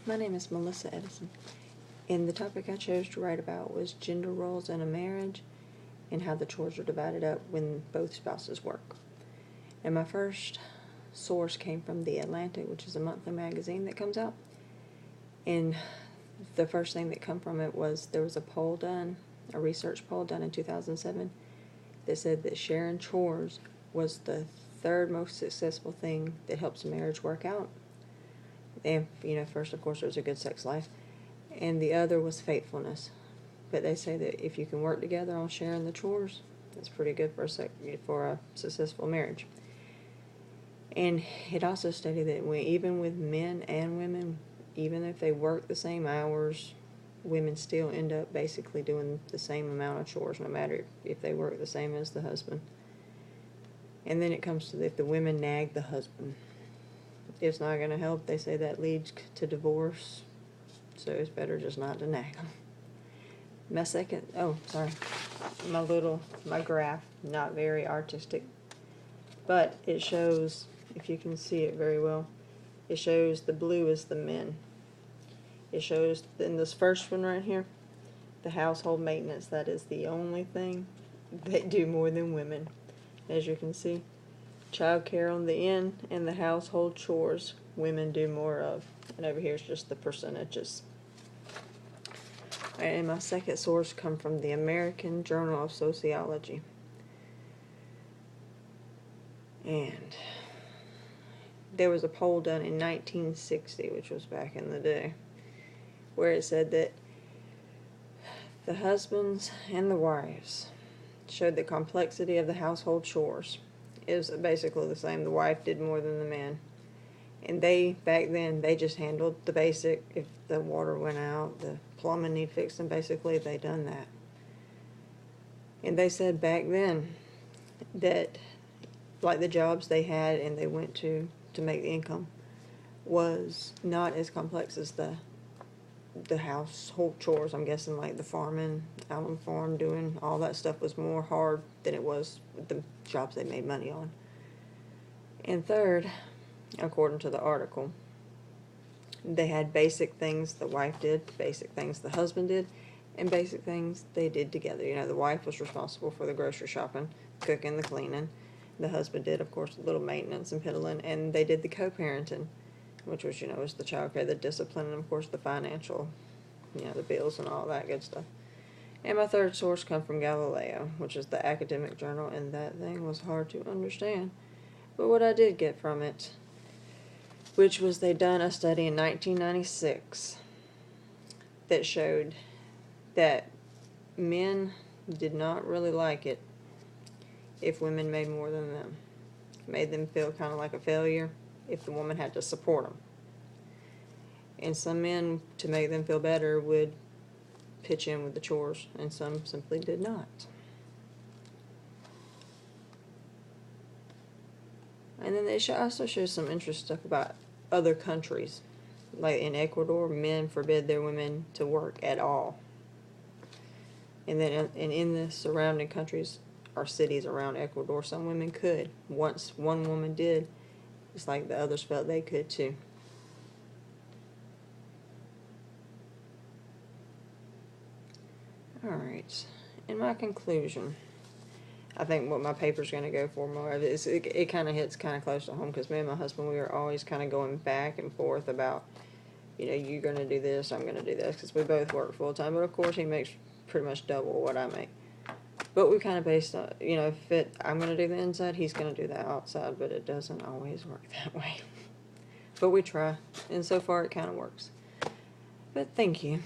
My name is Melissa Edison, and the topic I chose to write about was gender roles in a marriage and how the chores are divided up when both spouses work. And my first source came from The Atlantic, which is a monthly magazine that comes out. And the first thing that come from it was there was a research poll done in 2007 that said that sharing chores was the third most successful thing that helps a marriage work out. And, first, of course, there's a good sex life. And the other was faithfulness. But they say that if you can work together on sharing the chores, that's pretty good for a successful marriage. And it also stated that even with men and women, even if they work the same hours, women still end up basically doing the same amount of chores, no matter if they work the same as the husband. And then it comes to if the women nag the husband, it's not going to help. They say that leads to divorce, so it's better just not to nag them. My graph, not very artistic, but it shows, if you can see it very well, it shows the blue is the men. It shows in this first one right here, the household maintenance, that is the only thing they do more than women. As you can see, child care on the end and the household chores women do more of. And over here is just the percentages. And my second source come from the American Journal of Sociology. And there was a poll done in 1960, which was back in the day, where it said that the husbands and the wives showed the complexity of the household chores. It was basically the same. The wife did more than the man. And back then, they just handled the basic. If the water went out, the plumbing need fixing, basically, they done that. And they said back then that, like, the jobs they had and they went to make the income was not as complex as the household chores. I'm guessing, like, the farming, out on the farm, doing all that stuff was more hard than it was with the jobs they made money on. And third, according to the article, they had basic things the wife did, basic things the husband did, and basic things they did together. The wife was responsible for the grocery shopping, cooking, the cleaning. The husband did, of course, a little maintenance and piddling, and they did the co-parenting, which was, was the child care, the discipline, and, of course, the financial, the bills and all that good stuff. And my third source come from Galileo, which is the academic journal, and that thing was hard to understand. But what I did get from it, which was they done a study in 1996 that showed that men did not really like it if women made more than them. It made them feel kind of like a failure if the woman had to support them. And some men, to make them feel better, would pitch in with the chores, and some simply did not. And then they also show some interesting stuff about other countries. Like in Ecuador, men forbid their women to work at all. And then in the surrounding countries or cities around Ecuador, some women could. Once one woman did, it's like the others felt they could too. Alright, in my conclusion, I think what my paper's going to go for more of is it kind of hits kind of close to home, because me and my husband, we were always kind of going back and forth about, you're going to do this, I'm going to do this, because we both work full time. But of course, he makes pretty much double what I make. But we kind of based on, if I'm going to do the inside, he's going to do the outside, but it doesn't always work that way. But we try, and so far it kind of works. But thank you.